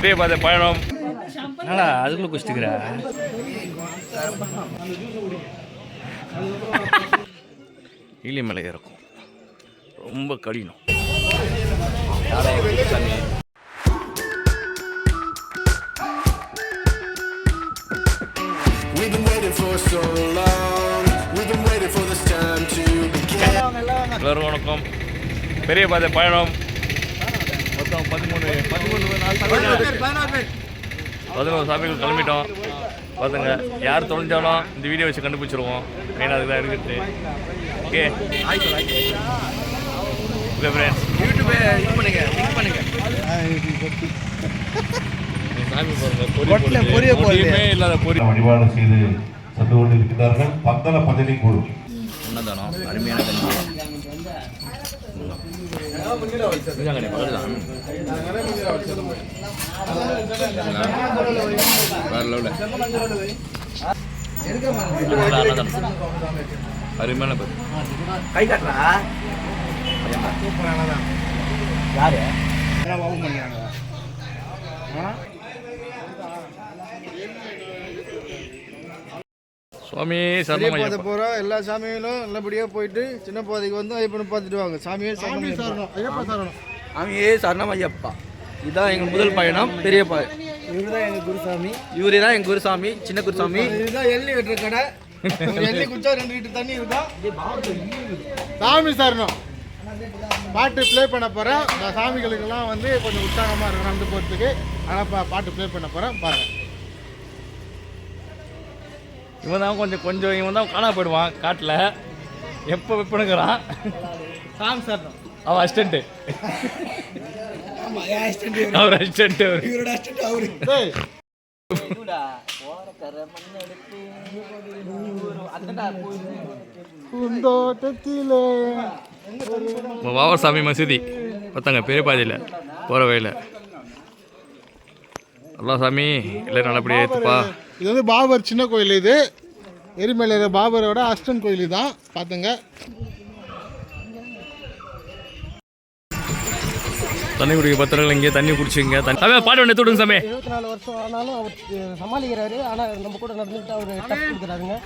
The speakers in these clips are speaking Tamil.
பெரிய பாதை பயணம். என்னடா அதுக்குள்ளே குடிச்சிட்டுக்கிறா? இலிமலை இருக்கும், ரொம்ப கடினம். எல்லாரும் வணக்கம். பெரிய பாதை பயணம் மொத்தம் 11 சாமிகள் கிளம்பிட்டோம். பார்த்துங்க, யார் தொலைஞ்சாலும் இந்த வீடியோ வச்சு கண்டுபிடிச்சிருவோம். மெயினாக அதுதான் இருக்குது. ஓகே, இல்லை ஃப்ரெண்ட்ஸ், யூடியூபை இது பண்ணுங்க, லிங்க் பண்ணுங்க. சாமி பாருங்க, பொரியுமே இல்லாத பொரி வழிபாடு செய்து சென்று கொண்டிருக்கிறார்கள். பந்தல பதனி குழு அன்னதானம், அருமையான தண்ணி. அருமையான கை காட்டுறா யாரு சுவாமி சரணம் போகிறோம். எல்லா சாமிகளும் நல்லபடியாக போயிட்டு சின்ன பாதைக்கு வந்து ஐயப்பனை பார்த்துட்டு வாங்க. சாமியே சரணம், ஐயப்பா சரணம். சாமியே சரணம் ஐயப்பா. இதுதான் எங்கள் முதல் பயணம். பெரிய பாதை. இவரு தான் எங்கள் குருசாமி. இவரே தான் எங்கள் குருசாமி, சின்ன குருசாமி. இதுதான் எள்ளி வெட்டுற கடை. எள்ளி குச்சா 2 லிட்டர் தண்ணி இருக்கா. சாமி சரணம் பாட்டு ப்ளே பண்ண போகிறேன். சாமிகளுக்கெல்லாம் வந்து கொஞ்சம் உற்சாகமாக இருக்கும் நடந்து போகிறதுக்கு. ஆனால் பாட்டு ப்ளே பண்ண போகிறேன், பாருங்கள். இவன் தான் கொஞ்சம் இவன் தான் காணா போயிடுவான் காட்டில். எப்போ விற்பனுங்கிறான் சாமி சரணம். அவன் அசிஸ்டண்ட்டு, அவர் அசிஸ்டண்ட்டு, இவரோட அசிஸ்டண்ட் அவரு. வாவசாமி மசூதி பார்த்தாங்க பெரிய பாதையில் போகிற வழியில். அல்லா சாமி எல்லோரும் நல்லபடியாக ஏற்றுப்பா. இது வந்து பாபர் சின்ன கோயில். இது எரிமலையில பாபரோட அஸ்டன் கோயில் தான். பார்த்துங்க. தண்ணி குடிக்க பத்திரங்கள் இங்கே தண்ணி குடிச்சிங்க. பாட்டு ஒன்று எடுத்து விடுங்க சாமி. 24 வருஷம் ஆனாலும் அவர் சமாளிக்கிறாரு. ஆனால் நம்ம கூட நடந்துக்கிட்டு அவர் டஃப் கொடுக்குறாருங்க.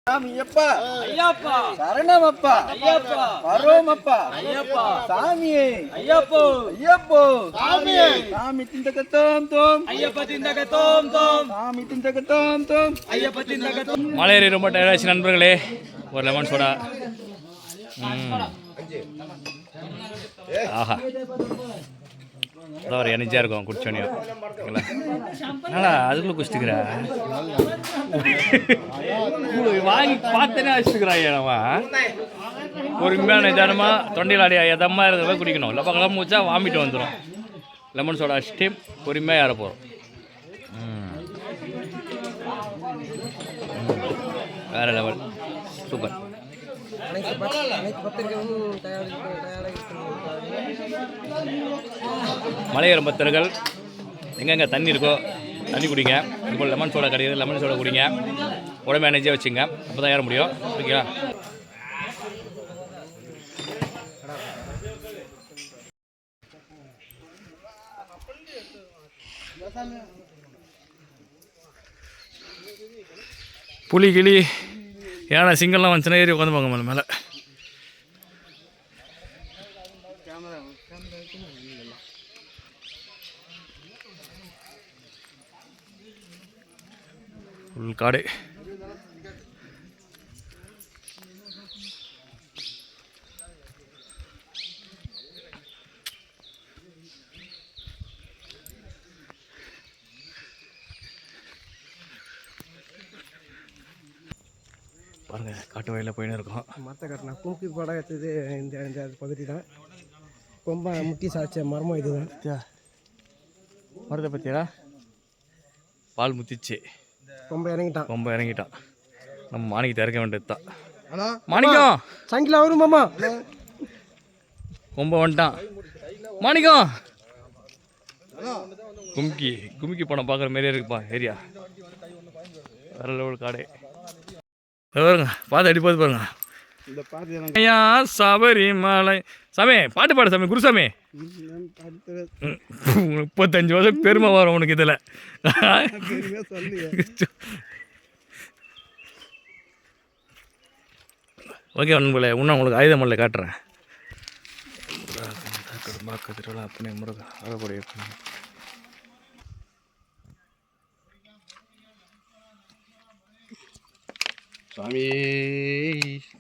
சாமியப்பா ஐயப்பா சரணமப்பா ஐயப்பா வரோமப்பா ஐயப்பா சாமியே ஐயப்போ ஐயப்போ சாமியே சாமி திண்டகத்தோம் தோம் ஐயப்பா திண்டகத்தோம் தோம் சாமி திண்டகத்தோம் தோம் ஐயப்பா திண்டகத்தோம். மலையேறி ரொம்ப டயர்டாச்சு நண்பர்களே. ஒரு லெமன் சோடா. ஆஹா, அதான் ஒரு எனர்ஜியாக இருக்கும் குடிச்சோனியா. நல்லா அதுக்குள்ளே குடிச்சிட்டுக்கிறா. வாங்கி பார்த்தனே வச்சுட்டுக்கிறான். அவன் பொறுமையாக நிதானமாக தொண்டையில் அடி எதமாக இருக்கிறத குடிக்கணும். இல்லை பக்கம் மூச்சா வாமிட்டு வந்துடும். லெமன் சோடா அடிச்சுட்டு பொறுமையாக ஏற போகிறோம். வேறு லெவல், சூப்பர். மலையேற பக்தர்கள் எங்கெங்கே தண்ணி இருக்கோ தண்ணி குடிங்க. இப்போ லெமன் சோடா கிடையாது, லெமன் சோடா குடிங்க. உடம்பு எனர்ஜியாக வச்சுங்க, அப்போ தான் ஏற முடியும். ஓகேங்களா? புலி கிளி ஏன்னா சிங்கம்லாம் வந்துச்சுன்னா ஏறி உட்காந்துப்பாங்க மேலே மேலே. ஃபுல் காடு. பாருங்க, காட்டு வயலில் போயின்னு இருக்கோம். மரத்தை கட்டினா கும்கி படம் எடுத்தது இந்த பகுதி தான். ரொம்ப முட்டி சாய்ச்ச மரமும் இது தான். மரத்தை பற்றியா பால் முத்திச்சு. ரொம்ப இறங்கிட்டான். நம்ம மாணிக்கத்தை இறக்க வேண்டியது தான். மாணிக்கம் சங்கில வரும் மாமா. கொம்ப வந்துட்டான் மாணிக்கம். கும்கி படம் பார்க்குற மாதிரியே இருக்குப்பா ஏரியா. வேற லெவல் காடே பாருங்க. பாதை அடி போது பாருங்க. இந்த பாட்டு எனக்கு ஐயா சபரிமலை சாமி பாட்டு பாடு சாமி குருசாமி 35 வருஷம் பெருமை வரும் உனக்கு இதில். ஓகே நண்பர்களே, இன்னும் உங்களுக்கு ஆயுதமல்ல காட்டுறேன். அப்பனே முருகா அழகுடைய சாமியே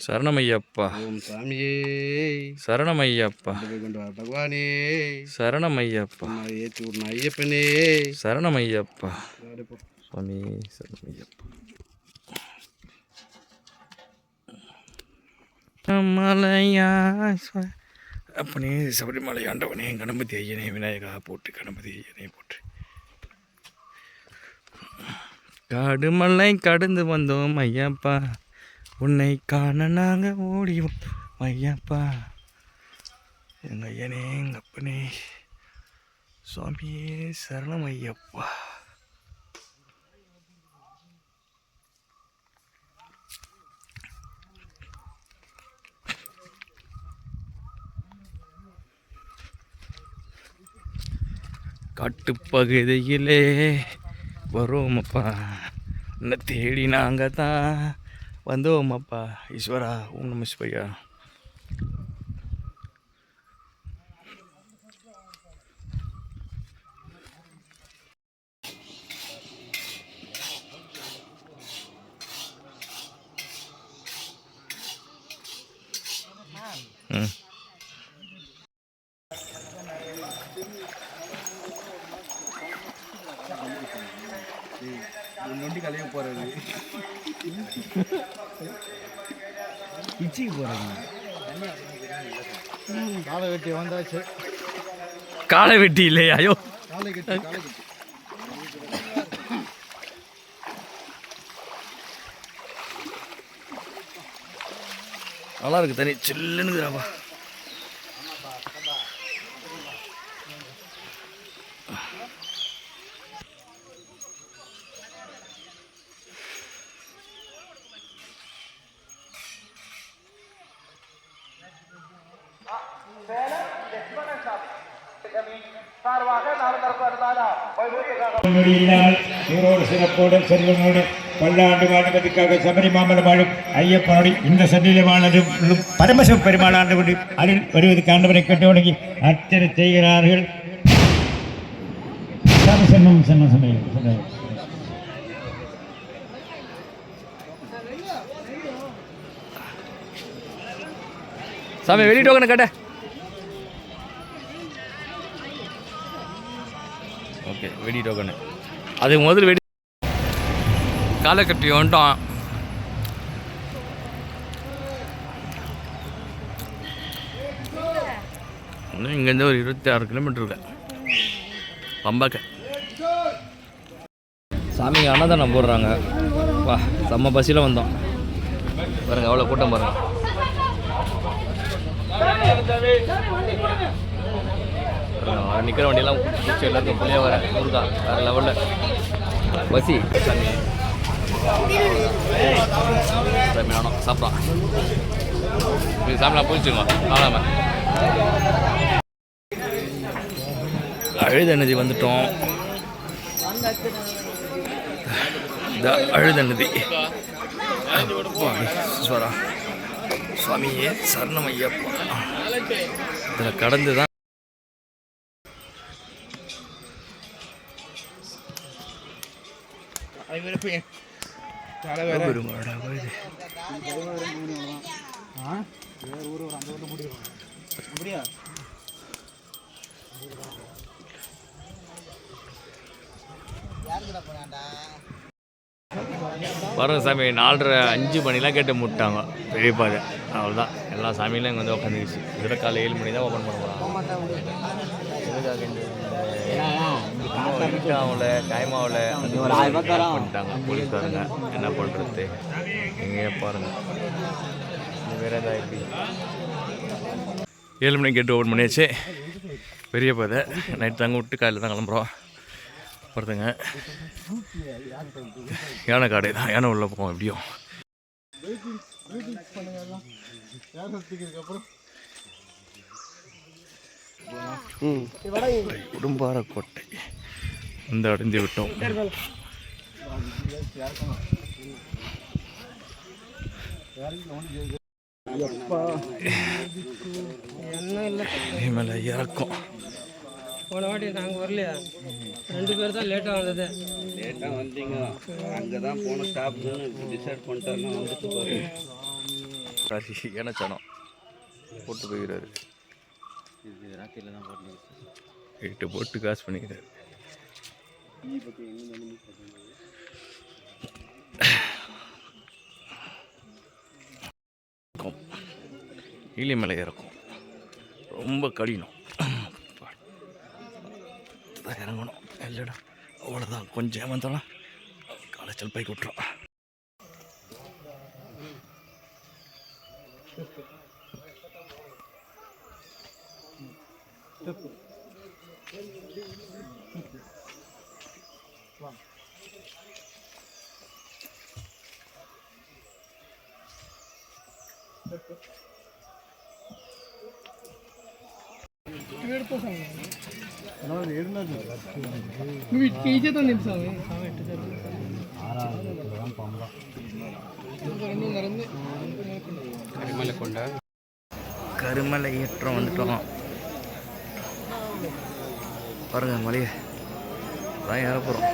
சரணமையப்பா, ஓம் சாமியே சரணமையப்பா, கொண்டு வா பகவானே, சரணமையப்பா, ஏற்றி விடணும் ஐயப்பனே, சரணமையப்பா, சுவாமி சரணமையப்பா. மலையா அப்பனே சபரிமலை ஆண்டவனே, கணபதி ஐயனே, விநாயகா போட்டு, கணபதி ஐயனே போட்டு. காடுமலை கடந்து வந்தோம் ஐயப்பா, உன்னை காண நாங்கள் ஓடி வந்தோம் ஐயப்பா. எங்கள் ஐயனே, எங்கள் அப்பனே, சுவாமியே சரணம் ஐயப்பா. காட்டுப்பகுதியிலே வரோமப்பா, உன்னை தேடி நாங்கள் தான் வந்தோமப்பா. ஈஸ்வரா ஓம் நம சிவாயா. நொண்டி கலைய போகிறது பிச்சுக்கு போகிறாங்க. காலை வெட்டி வந்தாச்சு. காலை வெட்டி இல்லையா? ஐயோ காலை கட்டி நல்லா இருக்கு, தனி சில்லுன்னுக்குறாப்பா. இவரோடு சிறப்போடு செல்வனோடு பல்லாண்டு வாழ்வதற்காக சபரி மாமலம் வாழும் ஐயப்பனோடு இந்த சன்னிலை வாழ்ந்து பரமசிவ பெருமாளாண்டு கொண்டு அருள் வருவதற்கு ஆண்டவரை கட்டு வணங்கி அர்ச்சனை செய்கிறார்கள். சாமி வெளியே டோக்கனை கட்ட. ஓகே வெடி டோக்கனு அதுக்கு முதல்ல வெடி காலை கட்டி வந்துட்டோம். இன்னும் இங்கேருந்து ஒரு 26 கிலோமீட்டர் இருக்கு பம்பாக்க. சாமிக்கு அன்னதானம் போடுறாங்க. வா செம்ம பசியில் வந்தோம் பாருங்க, அவ்வளோ கூட்டம் பாருங்க. நிற்கிற வண்டியெல்லாம் பிடிச்சி எல்லாருக்கும் புள்ளிய வர முருகா வேறு லெவலில் பசி. சாமி சாமியானோம் சாப்பிட்றான். இது சாமிலாம் போயிடுச்சுங்க காணாமல். அழுத நதி வந்துட்டோம். அழுத நதி ஈஸ்வரா சுவாமியே சரணம் ஐயப்பா. இதில் கடந்து தான் பாருங்க சாமி 4:30 5 மணிலாம் கேட்டு முட்டாங்க பெரியப்பாது. அவ்வளோதான் எல்லா சாமியிலும் இங்கே வந்து உட்காந்துருச்சு. இதில் காலை 7 மணி தான் ஓப்பன் பண்ண போகிறாங்க. இருட்டாவில் டைமாவில் பண்ணிட்டாங்க போலீஸ்காரங்க. என்ன பண்ணுறது இங்கே பாருங்கள். வேறு எதாவது எப்படி 7 மணிக்கு கேட்டு ஓப்பன் பண்ணியாச்சு. பெரிய பாதை நைட் தாங்க விட்டு காலையில் தான் கிளம்புறோம். ஒருத்தங்க யானை காடை தான், யானை உள்ள போவோம் எப்படியும். யார் சுத்திக்கிறதுக்கு அப்புறம் உடும்பாரக்கோட்டை வந்து அடைந்து விட்டோம். மேலே இறக்கும். போன வாட்டி நாங்கள் வரலையா, 2 பேர் தான் லேட்டாக வந்தது. லேட்டாக வந்தீங்க, அங்கே தான் போன ஸ்டாப்னு டிசைட் பண்ணிட்டாருன்னா வந்துட்டு போகிறேன். ஏனச்சானம் போட்டு போய்கிறாரு. ராத்திரியில் தான் போட்டு 8 போட்டு காசு பண்ணிக்கிறாரு. இலிமலை இறக்கும், ரொம்ப கடினம். இறங்கணும் இல்லைடா, அவ்வளோதான். கொஞ்சம் ஏமாந்தாலும் காலேஜில் பைக் விட்டுரும். கருமலை ஏற்றம் வந்துட்டோம் பாருங்க. மலையை தான் ஏற போகிறோம்.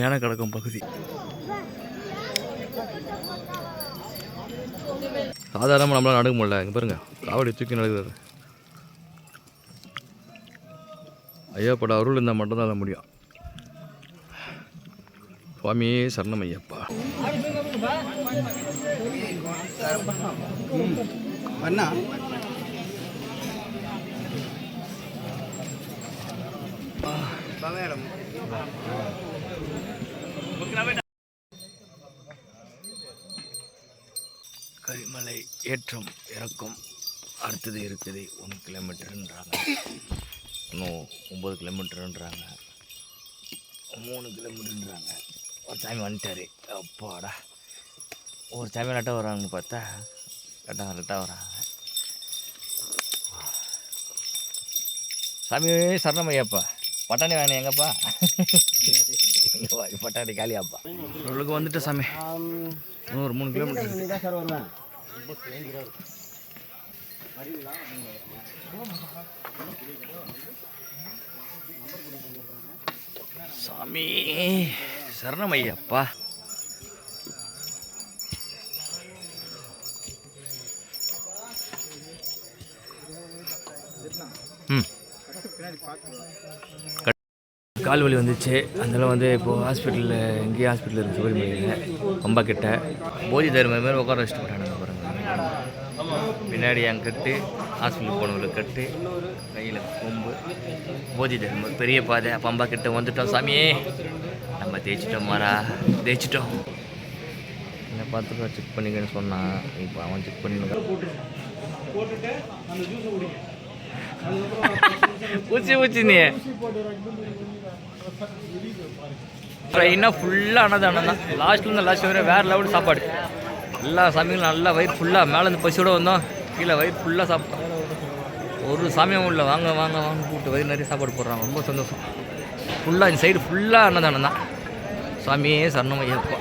யானை கிடக்கும் பகுதி. சாதாரணமாக நம்மளால் நடக்க முடியல. இங்கே பாருங்க, காவடி தூக்கி நடக்குது. ஐயாப்பட அருள் இருந்தால் மட்டும்தான் அதை முடியும். சுவாமியே சரணம் ஐயப்பா. அண்ணா கரிமலை ஏற்றம் இறக்கம் அடுத்தது இருக்குது. 1 கிலோமீட்டருன்றாங்க, இன்னும் 9 கிலோமீட்டருன்றாங்க, 3 கிலோமீட்டருன்றாங்க. ஒரு சாமி வந்துட்டார். அப்பாடா, ஒரு சாமி ரெட்டாக வராங்கன்னு பார்த்தா ரெட்டாக வராங்க. சாமி சரணம் ஐயாப்பா. பட்டாணி வேணும் எங்கப்பா? பட்டாணி காலியாப்பா. உங்களுக்கு வந்துட்டு சாமி இன்னும் ஒரு 3 கிலோமீட்டர். சாமி சரணம் ஐயப்பா. கால் வலி வந்துச்சு. அதனால் வந்து இப்போது ஹாஸ்பிட்டலில், எங்கேயும் ஹாஸ்பிட்டலில் இருக்குது, சிவரிமலையில் பம்பா கிட்ட. போதி தர்ம மாதிரி உட்கார வச்சுட்டு போட்டானுங்க பாருங்கள். பின்னாடி என் கட்டு, ஹாஸ்பிட்டலுக்கு போனவங்களுக்கு கட்டு, கையில் கொம்பு. போதி தர்மம் பெரிய பாதை பம்பா கிட்ட வந்துட்டோம். சாமியே நம்ம தேய்ச்சிட்டோம், மாறா தேய்ச்சிட்டோம். என்னை பார்த்துட்டு செக் பண்ணிக்கன்னு சொன்னான். இப்போ அவன் செக் பண்ணிட்டு ஊச்சி நீ ட்ரெயினாக ஃபுல்லாக அன்னதானம் தான். லாஸ்ட்லேருந்து லாஸ்ட் வரை வேறு லெவல் சாப்பாடு. எல்லா சாமியும் நல்லா வயிறு ஃபுல்லாக. மேலேருந்து பசியோடு வந்தோம், கீழே வயிறு ஃபுல்லாக சாப்பிட்டோம். ஒரு சாமியும் இல்லை. வாங்க வாங்க வாங்க கூப்பிட்டு வயிறு நிறைய சாப்பாடு போடுறாங்க. ரொம்ப சந்தோஷம். ஃபுல்லாக இந்த சைடு ஃபுல்லாக அன்னதானம் தான். சாமியே சரணம் ஐயப்பா.